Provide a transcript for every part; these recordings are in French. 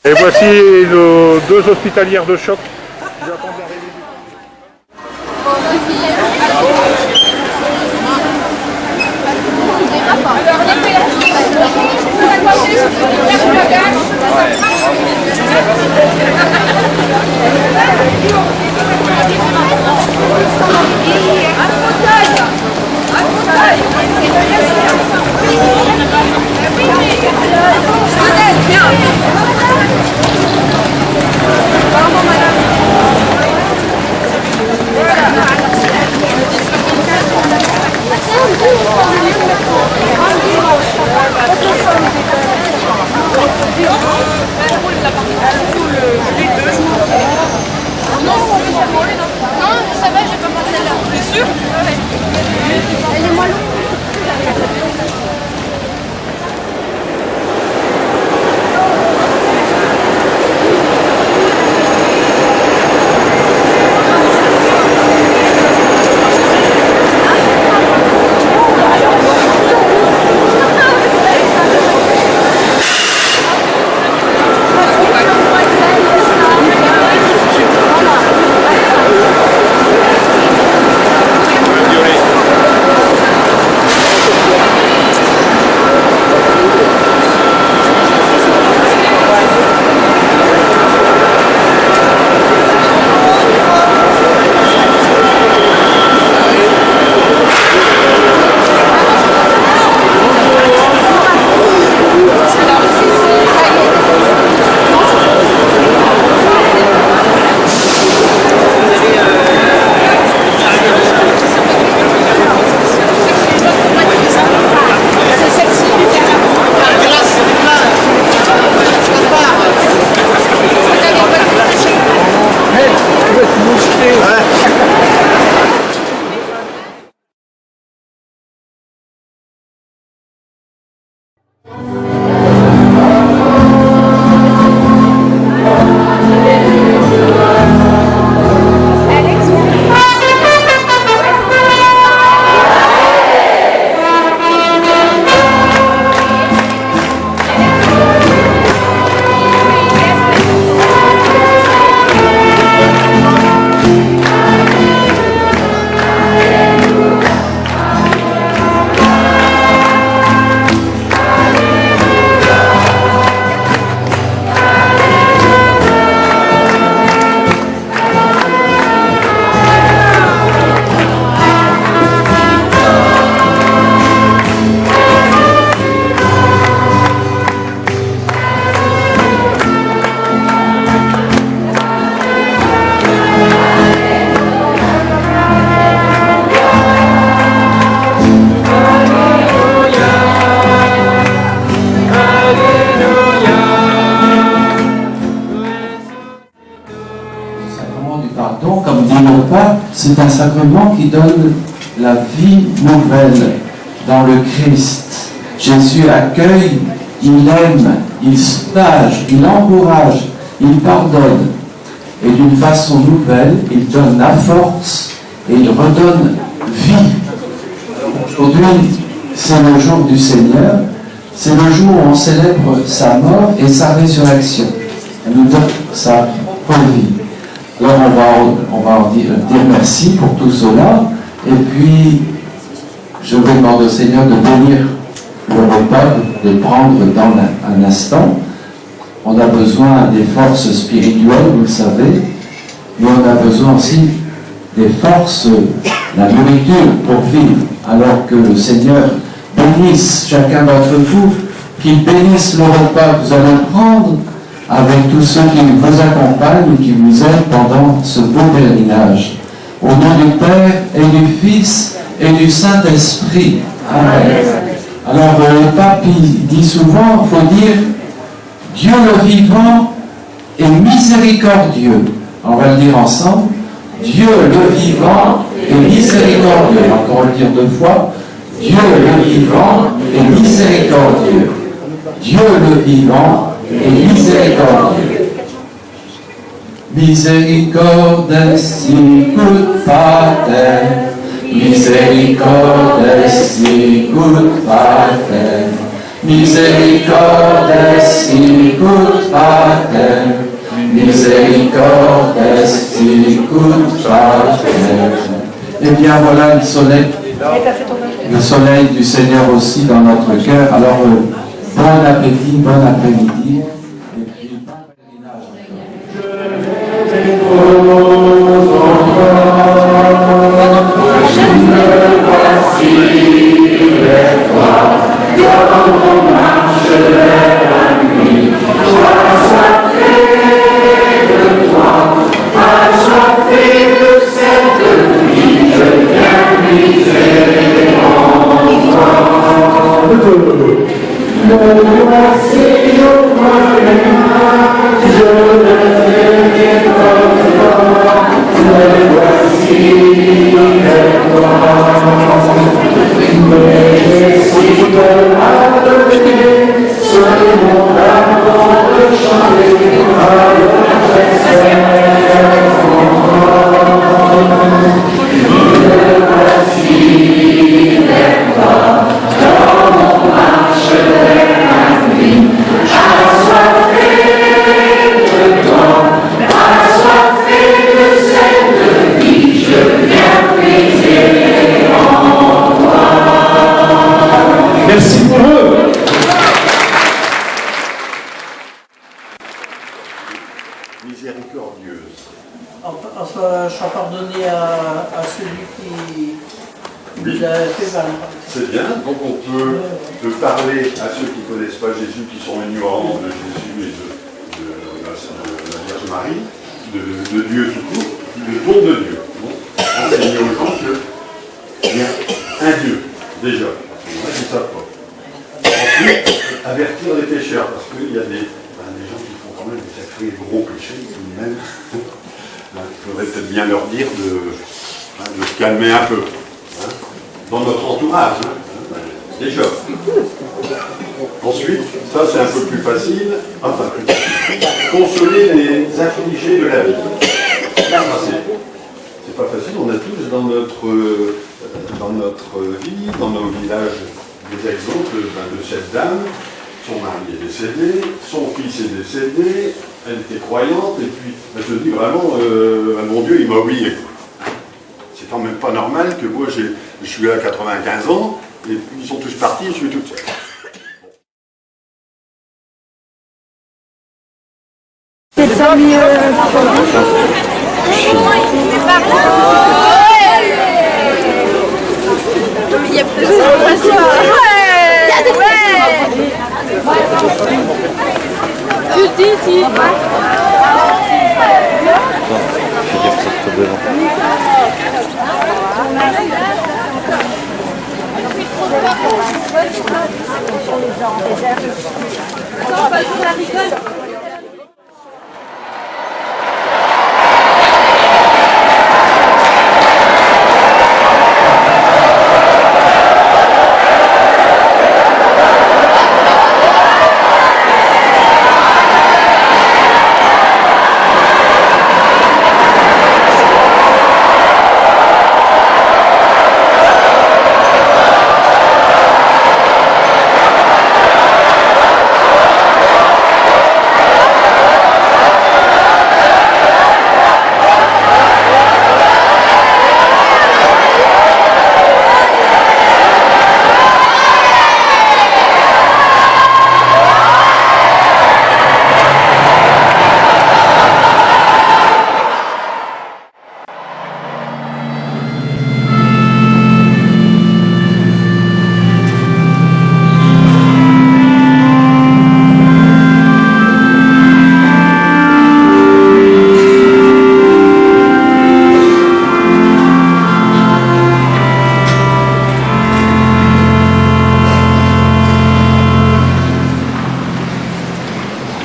Et voici nos deux hospitalières de choc. J'attends l'arrivée du... Comme dit le pape, c'est un sacrement qui donne la vie nouvelle dans le Christ. Jésus accueille, il aime, il soulage, il encourage, il pardonne. Et d'une façon nouvelle, il donne la force et il redonne vie. Aujourd'hui, c'est le jour du Seigneur, c'est le jour où on célèbre sa mort et sa résurrection. Elle nous donne sa vie. Alors on va dire merci pour tout cela, et puis je vais demander au Seigneur de bénir le repas, de prendre dans un instant. On a besoin des forces spirituelles, vous le savez, mais on a besoin aussi des forces, la nourriture pour vivre. Alors que le Seigneur bénisse chacun d'entre vous, qu'il bénisse le repas que vous allez prendre avec tous ceux qui vous accompagnent et qui vous aident pendant ce beau pèlerinage. Au nom du Père et du Fils et du Saint-Esprit. Amen. Alors le pape dit souvent, il faut dire Dieu le vivant est miséricordieux. On va le dire ensemble. Dieu le vivant est miséricordieux. Encore le dire deux fois. Dieu le vivant est miséricordieux. Dieu le vivant et miséricordieux. Misericordes sicut pater, misericordes sicut pater, Misericordes sicut pater, misericordes sicut pater. Eh bien voilà le soleil du Seigneur aussi dans notre cœur. Alors bon appétit, bon après-midi. Et puis bon Merci pour eux. Miséricordieuse. Enfin, pardonner à celui qui nous a fait mal. C'est bien, donc on peut parler à ceux qui ne connaissent pas Jésus, qui sont ignorants de Jésus et de la Vierge Marie, de Dieu tout court, du don de Dieu. Bon, enseigner aux gens qu'il y a un Dieu, déjà. Moi, je ne savent pas. Ensuite, avertir les pécheurs, parce qu'il y a des gens qui font quand même des sacrés gros péchés, tout de même. Il faudrait peut-être bien leur dire de se calmer un peu. Dans notre entourage, déjà. Ensuite, ça c'est un peu plus facile, consoler les affligés de la vie. C'est pas facile, on a tous dans notre vie, dans nos villages, des exemples de cette dame. Son mari est décédé, son fils est décédé, elle était croyante, et puis elle se dit vraiment, mon Dieu, il m'a oublié. C'est quand même pas normal que moi, je suis à 95 ans, et puis ils sont tous partis, je suis toute seule. C'est ça mieux. Il y a plus de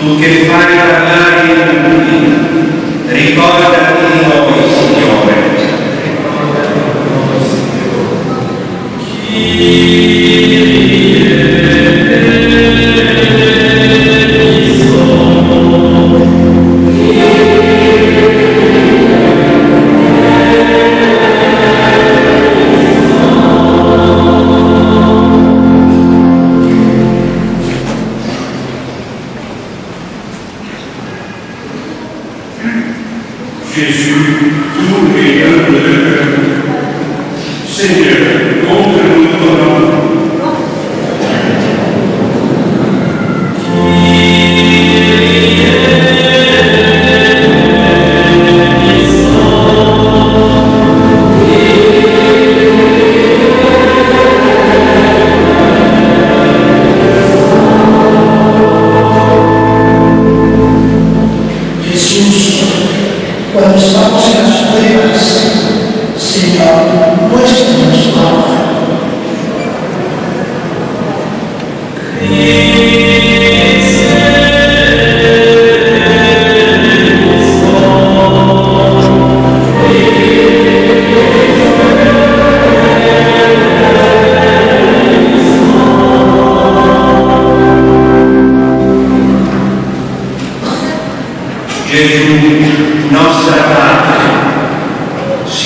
Tu che fai parlare i muri, ricordati di noi, Signore.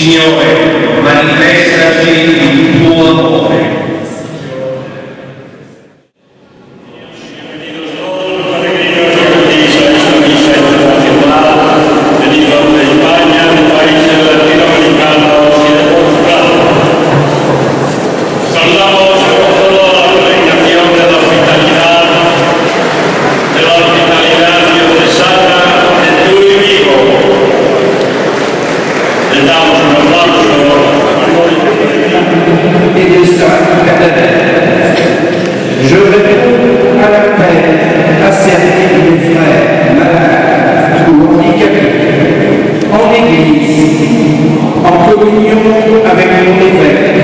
Signore, manifestaci il tuo amore. Je réponds à l'appel à servir mes frères malades ou handicapés, en église, en communion avec mon évêque,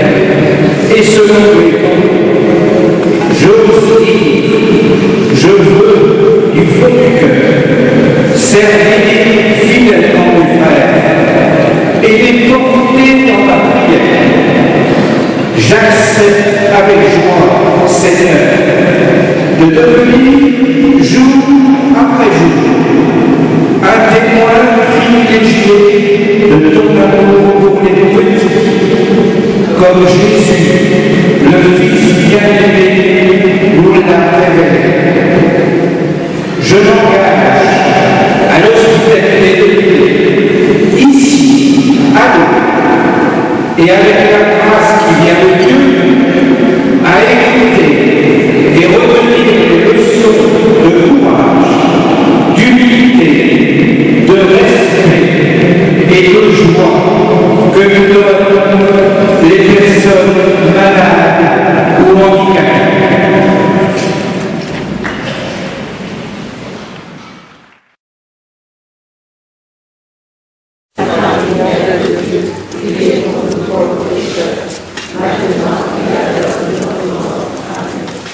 et selon les temps, j'ose dire, je veux du fond du cœur servir fidèlement mes frères et les porter dans ma prière. J'accepte avec joie cette heure de devenir jour après jour un témoin privilégié de ton amour pour les petits, comme Jésus, le Fils bien-aimé, nous l'a révélé. Je m'engage à l'hospitalité de l'Église, ici, à nous, et avec la grâce qui vient de Dieu, à écouter et retenir les leçons de courage, d'humilité, de respect et de joie que nous donnent les personnes malades ou handicapées.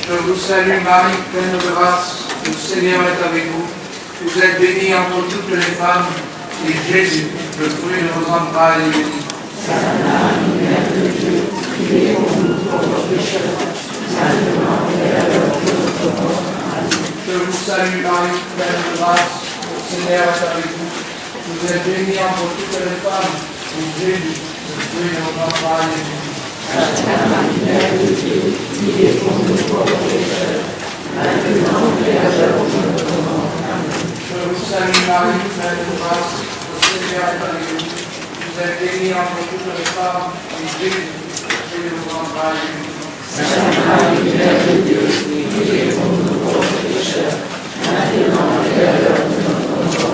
Je vous salue Marie, pleine de grâce, le Seigneur est avec vous. Vous êtes bénie entre toutes les femmes, et Jésus, le fruit de vos entrailles, est béni. Je vous salue Marie, pleine de grâce, le Seigneur est avec vous. Vous êtes bénie entre toutes les femmes, et Jésus, le fruit de vos entrailles, est béni. Je vous salue Marie, pleine de grâce, le Seigneur est avec vous. Vous êtes bénie entre toutes les femmes, et Jésus, le fruit de vos entrailles, est béni. Sainte Marie, Mère de Dieu, priez pour nous pauvres pécheurs, maintenant et à l'heure de notre mort.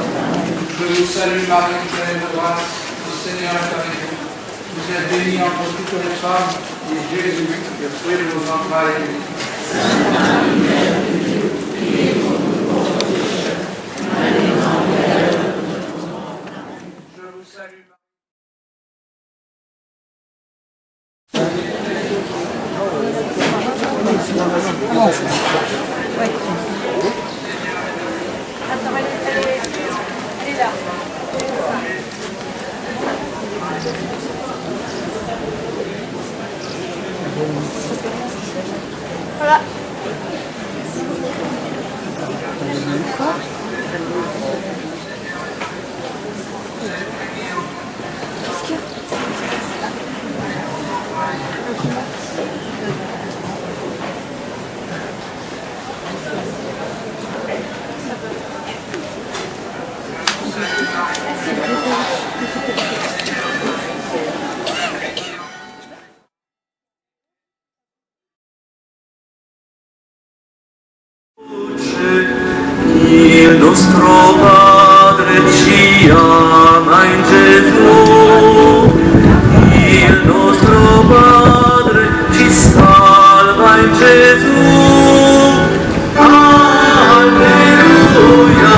Je vous salue Marie, pleine de grâce, le Seigneur est avec vous. Vous êtes bénie entre toutes les femmes, et Jésus, le fruit de vos entrailles, est béni. Sainte Marie, Mère de Dieu, priez pour nous pauvres pécheurs, maintenant et à l'heure de notre mort. Je vous salue Marie. Voilà. Il nostro Padre ci ama in Gesù, il nostro Padre ci salva in Gesù. Alleluia,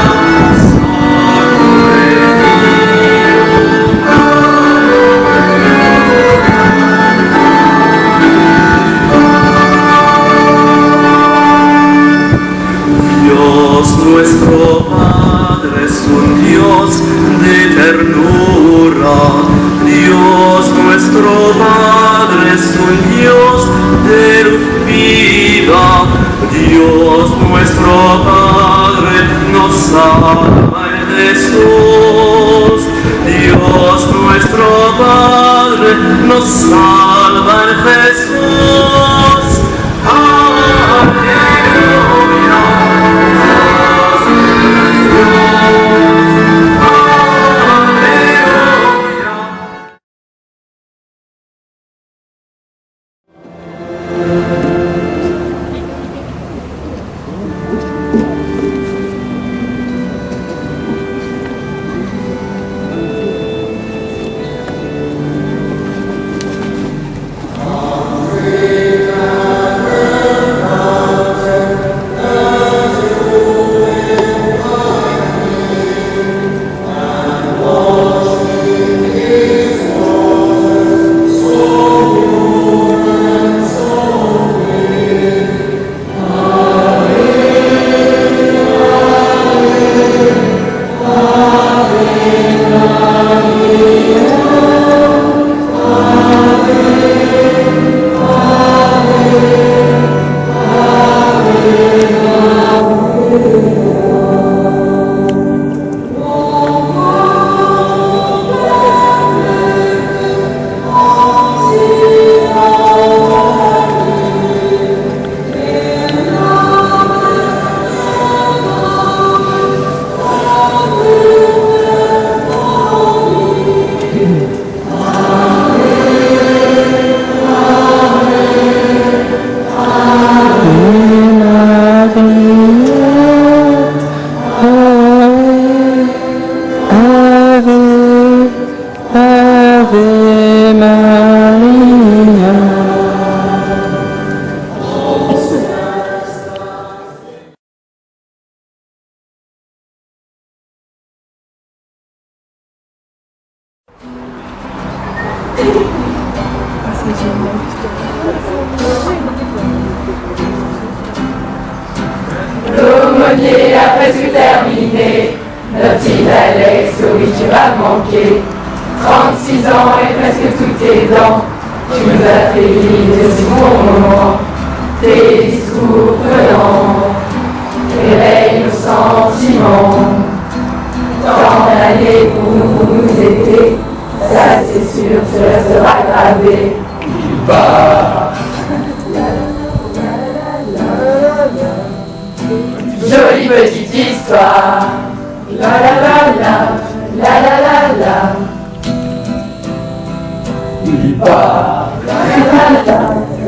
Dios nuestro Padre es un Dios de ternura. Dios nuestro Padre es un Dios de luz viva. Dios nuestro Padre nos salva en Jesús. Dios nuestro Padre Padre, nos salva en Jesús. Aleluya. L'aumônier a presque terminé. Notre petit Alex, oui, tu vas manquer. 36 ans et presque tous tes dents. Tu nous as fait vivre de si bons moments. Tes discours prenants éveillent nos sentiments. Tant d'années pour nous aider. Ça c'est sûr, tu resteras gravé. Bah. Jolie petite histoire. La la la la, la la la la. Bah. La la la,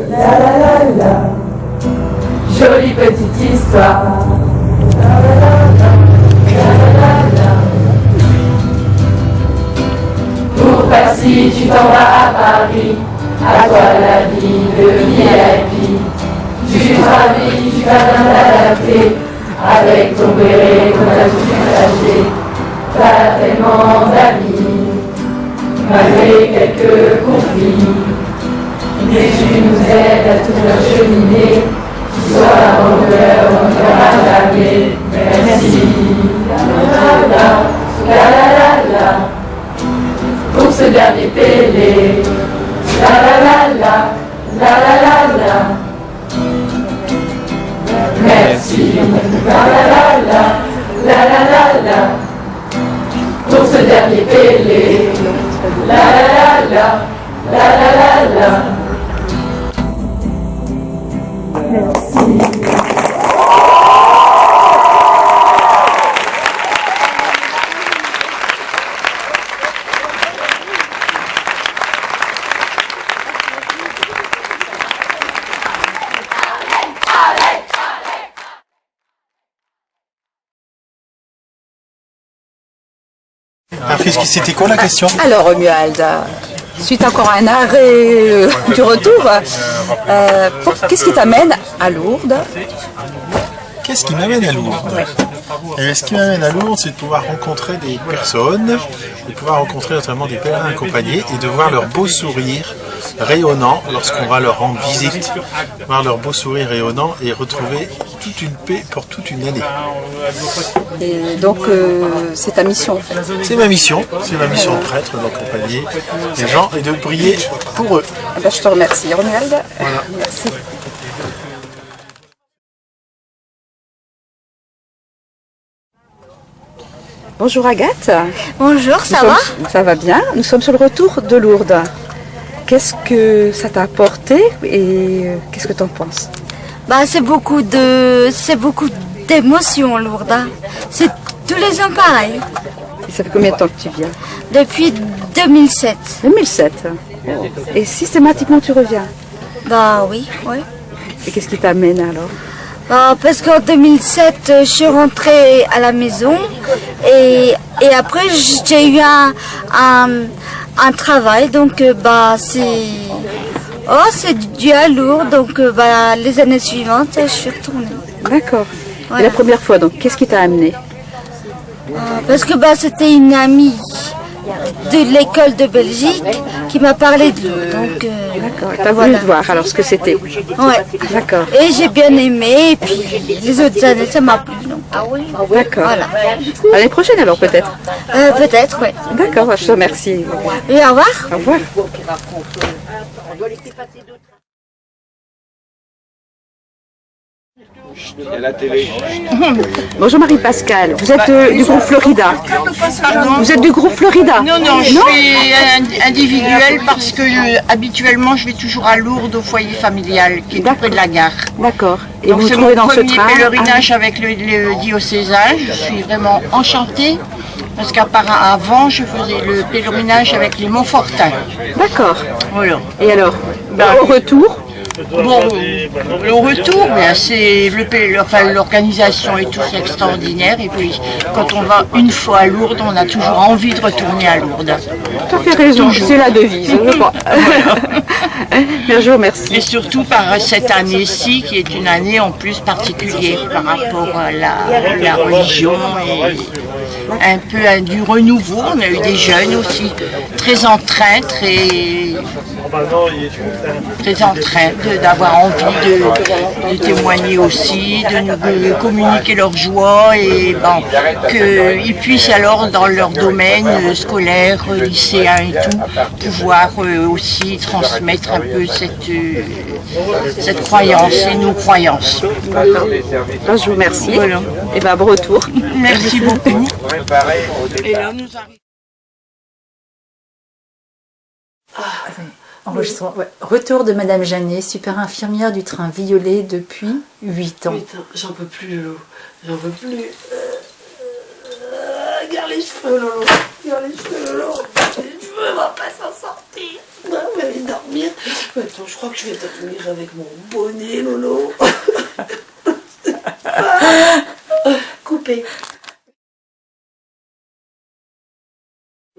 la la la la. Jolie petite histoire. La la la la, la la la la. Pour Passy, tu t'en vas à Paris. À toi la vie de VIP. Tu travis, tu vas bien t'adapter. Avec ton béret qu'on a tout partagé. Pas tellement d'amis, malgré quelques conflits. Mais tu nous aides à tout acheminer. Qui soit la bonheur, on ne fera jamais. Merci. La la la la. Pour ce dernier Pélé. La la la la, la la la la. Merci, la la la la, la la la la. Pour ce dernier Pélé, la la la la, la la la la. Merci. C'était quoi la question? Alors Romuald, suite encore à un arrêt du retour, qu'est-ce qui t'amène à Lourdes? Qu'est-ce qui m'amène à Lourdes? Et ce qui m'amène à Lourdes, c'est de pouvoir rencontrer des personnes, de pouvoir rencontrer notamment des pèlerins accompagnés et de voir leur beau sourire rayonnant lorsqu'on va leur rendre visite, voir leur beau sourire rayonnant et retrouver toute une paix pour toute une année. Et donc c'est ta mission en fait. C'est ma mission de prêtre d'accompagner les gens et de prier pour eux. Eh ben, je te remercie Romuald. Voilà. Merci. Bonjour Agathe. Bonjour, ça va? Ça va bien. Nous sommes sur le retour de Lourdes. qu'est-ce que ça t'a apporté et qu'est-ce que tu en penses? Bah, c'est beaucoup d'émotions, Lourdes. Hein. C'est tous les ans pareil. Et ça fait combien de temps que tu viens? Depuis 2007. 2007. Et systématiquement tu reviens? Bah oui, oui. Et qu'est-ce qui t'amène alors? Bah, parce qu'en 2007, je suis rentrée à la maison et après j'ai eu un travail, donc bah c'est dû à Lourdes, donc bah, les années suivantes, je suis retournée. D'accord. Voilà. Et la première fois, donc, qu'est-ce qui t'a amené? Parce que bah, c'était une amie de l'école de Belgique qui m'a parlé de Lourdes. Donc, d'accord. T'as voulu voir alors ce que c'était? Ouais. D'accord. Et j'ai bien aimé, et puis les autres années, ça m'a plu. Donc, d'accord. Voilà. L'année prochaine alors peut-être? Peut-être, oui. D'accord, je te remercie. Et au revoir. Au revoir. Bonjour Marie-Pascale, vous êtes du groupe Florida. Vous êtes du groupe Florida? Non, non, je suis individuelle parce que habituellement je vais toujours à Lourdes au foyer familial qui est tout près de la gare. D'accord. Et donc c'est mon premier pèlerinage avec le diocésain. Je suis vraiment enchantée parce qu'avant je faisais le pèlerinage avec les Montfortins. D'accord. Voilà. Et alors, au retour? Bon, au retour, c'est l'organisation et tout, c'est extraordinaire. Et puis, quand on va une fois à Lourdes, on a toujours envie de retourner à Lourdes. Tu as fait raison, c'est la devise, je crois. Merci. Et surtout par cette année-ci, qui est une année en plus particulière par rapport à la religion et un peu du renouveau. On a eu des jeunes aussi, très en train, d'avoir envie de témoigner aussi, de communiquer leur joie et qu'ils puissent alors dans leur domaine scolaire, lycéen et tout, pouvoir aussi transmettre un peu cette croyance et nos croyances. D'accord. Je vous remercie. Voilà. Et bon retour. Merci beaucoup. Et là, nous arrivons. Enregistrement. Ouais. Retour de Madame Janet, super infirmière du train violet depuis 8 ans. 8 ans, j'en peux plus, Lolo. J'en peux plus. Regarde les cheveux, Lolo. Regarde les cheveux, Lolo. Les cheveux, on va pas s'en sortir. On va aller dormir. Attends, je crois que je vais dormir avec mon bonnet, Lolo. Coupé.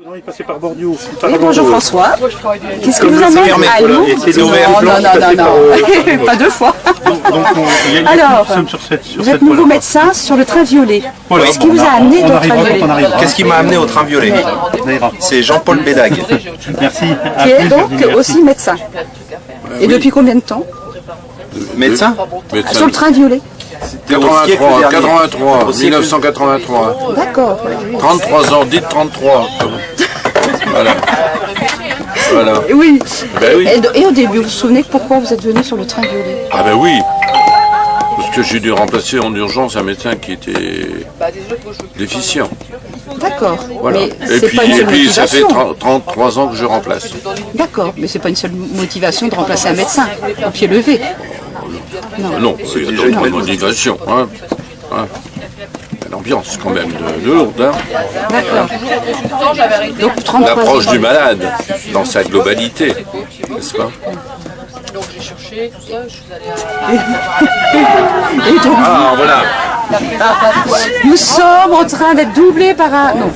Non, il passait par Bordeaux. Oui, bonjour François. Qu'est-ce que vous amène à Lourdes? Non, pas deux fois. Alors, vous êtes nouveau médecin sur le train violet. Qu'est-ce qui vous a amené au train violet? Qu'est-ce qui m'a amené au train violet? C'est Jean-Paul Bédag. Merci. Qui est donc aussi médecin. Et depuis combien de temps? Médecin? Sur le train violet. 1983. D'accord. 33 ans, dites 33. Voilà. Voilà. Oui. Ben oui. Et au début, vous vous souvenez pourquoi vous êtes venu sur le train violet? Ah ben oui. Parce que j'ai dû remplacer en urgence un médecin qui était déficient. D'accord. Voilà. Mais et puis ça fait 33 ans que je remplace. D'accord, mais c'est pas une seule motivation de remplacer un médecin au pied levé. Non, c'est déjà une motivation. Hein. L'ambiance quand même de Lourdes. Hein. D'accord. Donc 33 l'approche du malade dans sa globalité, n'est-ce pas? Donc j'ai cherché tout ça, je suis allée à... Ah voilà. Nous sommes en train d'être doublés par un... Non.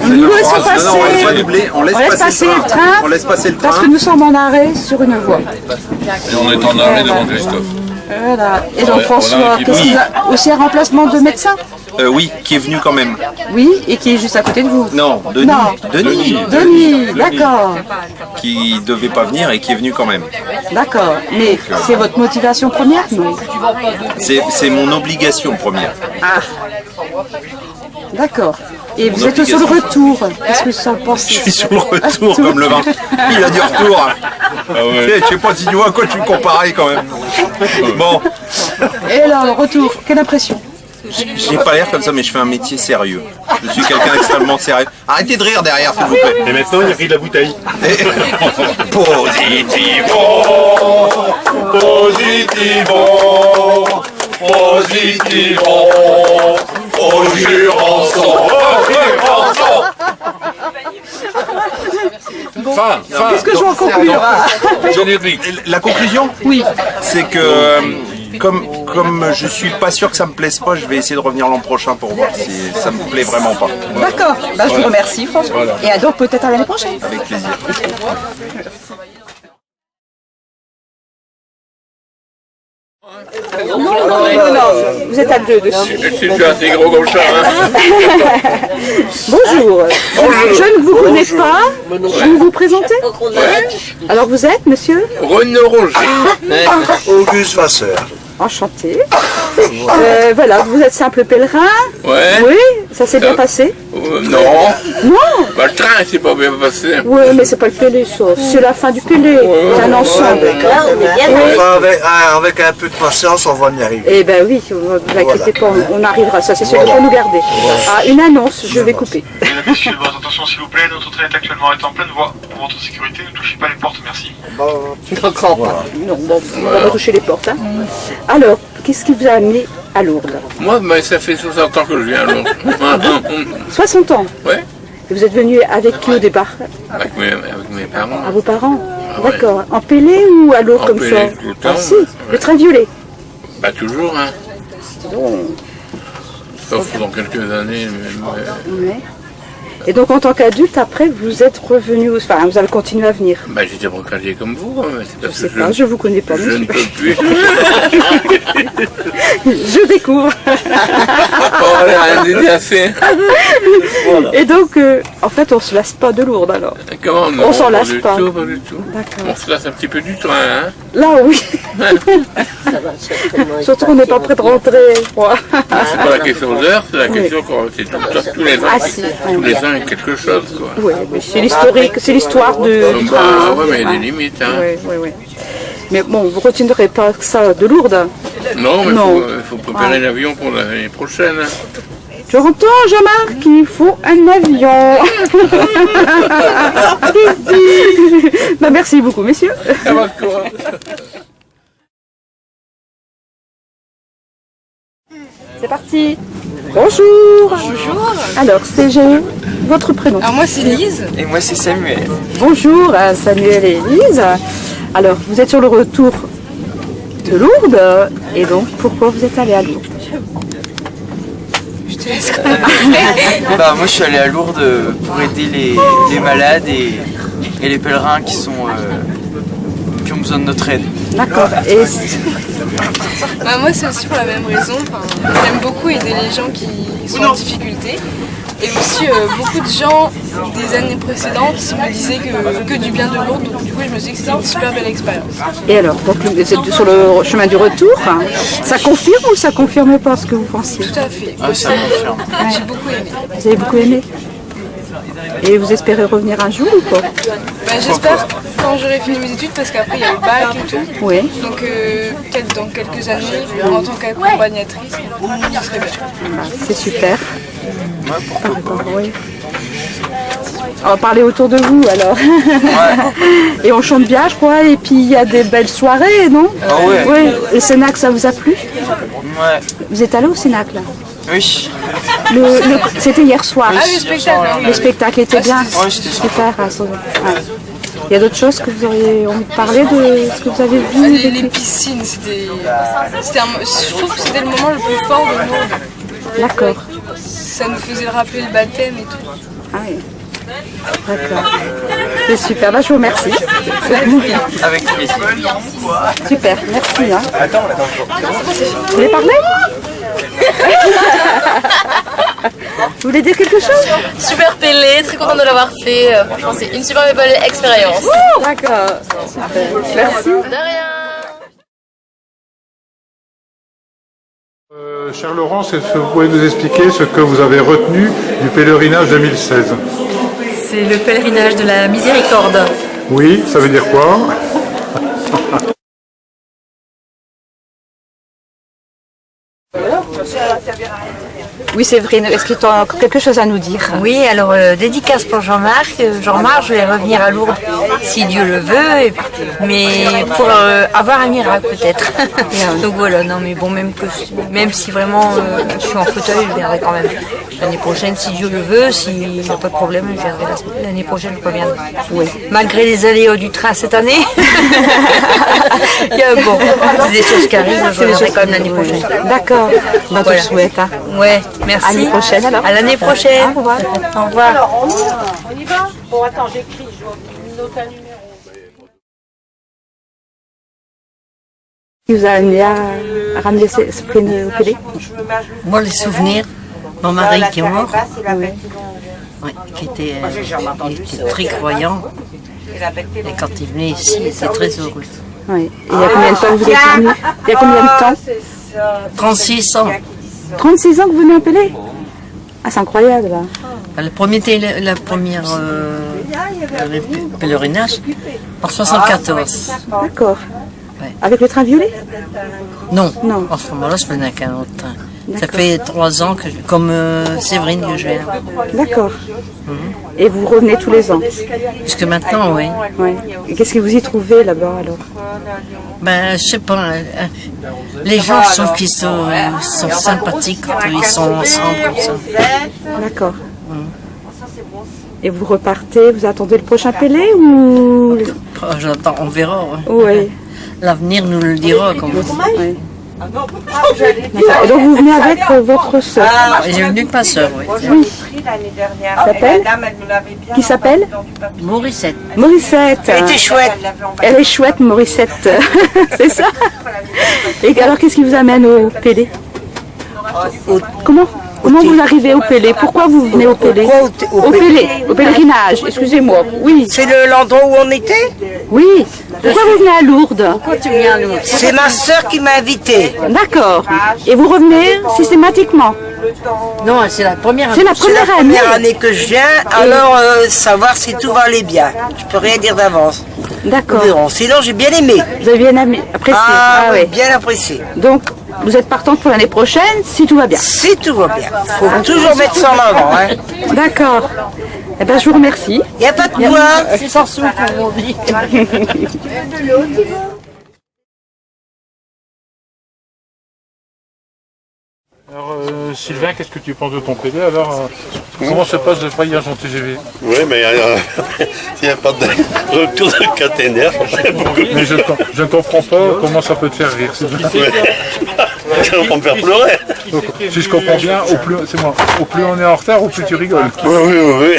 Nous laissons passer. Non, on laisse pas doubler, on laisse passer le train. On laisse passer le train. Parce que nous sommes en arrêt sur une voie. Et on est en arrêt devant Christophe. Voilà. Et Jean-François, qu'est-ce qu'il a aussi un remplacement de médecin? Oui, qui est venu quand même. Oui, et qui est juste à côté de vous. Non, Denis. Denis, d'accord. Qui devait pas venir et qui est venu quand même. D'accord, mais c'est votre motivation première? Non. C'est mon obligation première. Ah. D'accord. Et vous êtes sur le retour. Qu'est-ce que ça pense? Je suis sur le retour comme le vin. Il a du retour. Ah ouais. Je sais pas si tu vois à quoi tu me comparais quand même. Bon. Et alors, le retour, quelle impression? J'ai pas l'air comme ça, mais je fais un métier sérieux. Je suis quelqu'un d'extrêmement sérieux. Arrêtez de rire derrière, s'il vous plaît. Et maintenant, il rit de la bouteille. Positivo, Positivo, positivo, au jurançon, Fin. Qu'est-ce que je vais en conclure? Générique. La conclusion? Oui. C'est que comme je suis pas sûr que ça me plaise pas, je vais essayer de revenir l'an prochain pour voir si ça me plaît vraiment pas. D'accord, bah, je vous remercie François. Voilà. Et donc peut-être à l'année prochaine. Avec plaisir. Non, vous êtes à deux dessus. Je suis déjà assez gros comme ça. Hein. Bonjour. Je ne vous connais pas. Je vais vous présenter. Alors vous êtes monsieur Renaud Roger. Auguste Vasseur. Enchanté. Voilà, vous êtes simple pèlerin. Ouais. Oui, ça s'est bien passé. Non. Non. Bah, le train s'est pas bien passé. Oui, mais c'est pas le Pélé, ça. C'est la fin du Pélé. C'est un ensemble. Enfin, avec un peu de patience, on va y arriver. Eh ben oui, ne vous inquiétez pas, on arrivera. Ça, c'est sûr qu'il faut nous garder. Ah, une annonce, je vais couper. Mesdames, messieurs, votre attention s'il vous plaît, notre train est actuellement arrêté en pleine voie. Pour votre sécurité, ne touchez pas les portes, merci. Non, bon, on va pas toucher les portes. Hein. Alors, qu'est-ce qui vous a amené à Lourdes? Moi, bah, ça fait 60 ans que je viens à Lourdes. 60 ans? Ouais. Et vous êtes venu avec qui au départ? Avec mes parents. À vos parents? Ouais. D'accord. En Pélé ou à Lourdes En comme Pélé, ça? tout le temps, Ah si, ouais. le train violet. Bah, toujours, hein. Donc, Sauf dans quelques années. ouais. Et donc en tant qu'adulte, après, vous êtes revenu, enfin, vous avez continué à venir. Bah, j'étais brocalier comme vous. Hein, c'est parce Je sais que pas, je vous connais pas. Je monsieur. ne peux plus. Je découvre. Oh, rien d'aider à faire. Et donc, en fait, on se lasse pas de Lourdes alors. Comment non, On s'en lasse du pas. tout, pas du tout. D'accord. On se lasse un petit peu du train, hein. Là, oui. Surtout qu'on n'est pas prêt de rentrer. Ouais. C'est pas la question d'heure, c'est la question qu'on c'est tout le temps, tous les ans. Ah, si. Tous les ans, il y a quelque chose, quoi. Oui, mais c'est l'historique, c'est l'histoire du Bah, train. ouais, mais il y a des limites, hein. Oui, oui, oui. Mais bon, vous ne retiendrez pas ça de Lourdes. Non, mais Non. il faut préparer l'avion pour l'année prochaine. Tu entends, Jean-Marc, il faut un avion. Bah, merci beaucoup, messieurs. Ça va de quoi? C'est parti. Bonjour. Bonjour. Alors, c'est votre prénom. Alors moi c'est Lise. Et moi c'est Samuel. Bonjour, Samuel et Lise. Alors, vous êtes sur le retour de Lourdes. Et donc, pourquoi vous êtes allé à Lourdes? Je te laisse Bah moi je suis allé à Lourdes pour aider les malades et les pèlerins qui ont besoin de notre aide. D'accord. Et Bah, moi c'est aussi pour la même raison. Enfin, j'aime beaucoup aider les gens qui sont en difficulté. Et aussi beaucoup de gens des années précédentes me disaient que du bien de Lourdes. Donc du coup je me suis dit que c'était une super belle expérience. Et alors, donc, vous êtes sur le chemin du retour. Ça confirme ou ça confirme pas ce que vous pensiez? Tout à fait. Ah, ça confirme. J'ai beaucoup aimé. Vous avez beaucoup aimé? Et vous espérez revenir un jour ou pas? Bah, j'espère quand j'aurai fini mes études parce qu'après il y a le bac et tout. Oui. Donc peut-être dans quelques années en tant qu'accompagnatrice, ce serait bien. C'est super. Oui. On va parler autour de vous alors. Et on chante bien je crois, et puis il y a des belles soirées, non? Ah ouais. Oui. Le Cénacle, ça vous a plu? Ouais. Vous êtes allé au Cénacle là? Oui. C'était hier soir. Ah, le spectacle. Le spectacle était bien. Ouais, c'était super. Ouais. Il y a d'autres choses que vous auriez envie de parler de ce que vous avez vu? Les piscines, je trouve que c'était le moment le plus fort de Lourdes. D'accord. Ça nous faisait rappeler le baptême et tout. Ah oui. D'accord. C'est super, bah, je vous remercie. Avec plaisir. Super, merci. Hein. Attends. Vous voulez parler? Vous voulez dire quelque chose? Super Pélé, très contente de l'avoir fait. Franchement, c'est une super belle expérience. D'accord, super. Merci. De rien. Cher Laurent, est-ce que vous pouvez nous expliquer ce que vous avez retenu du pèlerinage 2016? C'est le pèlerinage de la miséricorde. Oui, ça veut dire quoi? Oui, Séverine, est-ce que tu as encore quelque chose à nous dire? Oui, alors dédicace pour Jean-Marc. Jean-Marc, je vais revenir à Lourdes si Dieu le veut, mais pour avoir un miracle peut-être. Donc voilà, non mais bon, même si vraiment je suis en fauteuil, je viendrai quand même. L'année prochaine, si Dieu le veut, s'il n'y a pas de problème, je viendrai l'année prochaine, je reviendrai. Oui. Malgré les aléas du train cette année. Bon, c'est des choses qui arrivent, je reviendrai quand même l'année prochaine. D'accord, bah, voilà. Je te souhaite. Hein. Ouais, merci. À l'année prochaine alors. À l'année prochaine. Au revoir. Au revoir. Alors, on y va? Bon, attends, j'écris, je note un numéro. Qui vous a amené à ramener Séverine au télé? Moi, les souvenirs, mon mari qui est mort, oui, qui était très croyant, et quand il venait ici, il était très heureux. Oui. Et il y a combien de temps que vous êtes venu? Il y a combien de temps? 36 ans. 36 ans que vous venez en Pélé? Ah, c'est incroyable là. La première pèlerinage en 74. D'accord. Ouais. Avec le train violet? Non. En ce moment-là, je venais avec un autre train. Ça fait 3 ans que comme Séverine que je viens. D'accord. Et vous revenez tous les ans? Jusque maintenant, oui. Ouais. Et qu'est-ce que vous y trouvez là-bas alors? Ben, je sais pas. Les gens, je trouve qu'ils sont sympathiques quand ils sont ensemble comme ça. D'accord. Et vous repartez, vous attendez le prochain Pélé ou? J'attends, on verra. Oui. L'avenir nous le dira, comme on dit. Oui. Et donc vous venez avec votre soeur? J'ai venu avec ma soeur, oui. Oui. Qui s'appelle? Morissette. Morissette. Elle était chouette. Elle est chouette, Morissette. C'est ça? Et alors qu'est-ce qui vous amène au Pélé? Comment vous arrivez au Pélé? Pourquoi vous venez au Pélé? Au Pélé, au pèlerinage, excusez-moi. Oui. C'est l'endroit où on était? Oui. Pourquoi vous venez à Lourdes? Pourquoi tu viens à Lourdes? C'est ma soeur qui m'a invitée. D'accord. Et vous revenez systématiquement? Non, c'est la première année. C'est la première année que je viens, alors savoir si tout va aller bien. Je peux rien dire d'avance. D'accord. Sinon, j'ai bien aimé. Vous avez bien apprécié? Ah oui, bien apprécié. Donc, vous êtes partante pour l'année prochaine, si tout va bien? Si tout va bien. Il faut toujours mettre ça en avant. Hein. D'accord. Eh ben, je vous remercie. Il n'y a pas de quoi. C'est sans sou pour mon vie. Alors Sylvain, qu'est-ce que tu penses de ton PD alors comment se passe le voyage en TGV? Oui, mais il n'y a pas de retour de caténaire. Mais je ne comprends pas comment ça peut te faire rire. Ça va me faire pleurer. Donc, si je comprends bien, au plus on est en retard, au plus tu rigoles. Oui.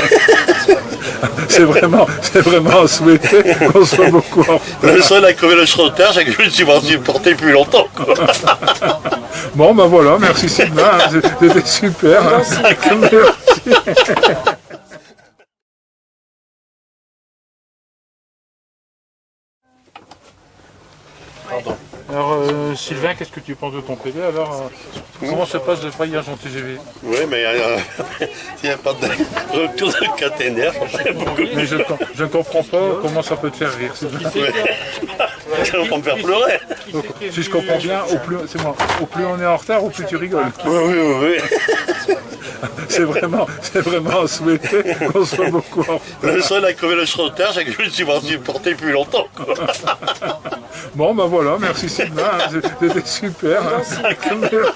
C'est vraiment souhaité qu'on soit beaucoup en retard. Le seul à crever le retard, c'est que je me suis pas supporté plus longtemps. Bon, ben voilà, merci Sylvain, c'était super. Hein. Merci. Pardon. Alors Sylvain, qu'est-ce que tu penses de ton PD alors comment se passe le voyage en TGV? Oui, mais il n'y a pas de retour de caténaire. Mais je ne comprends pas comment ça peut te faire rire. Ça va me faire pleurer. Donc, si je comprends bien, au plus on est en retard, au plus tu rigoles. Oui. C'est vraiment souhaité qu'on soit beaucoup en retard. Le seul à crever le retard, c'est que je me suis pas supporté plus longtemps. Bon, ben voilà, merci Sylvain, c'était super. Hein. Merci.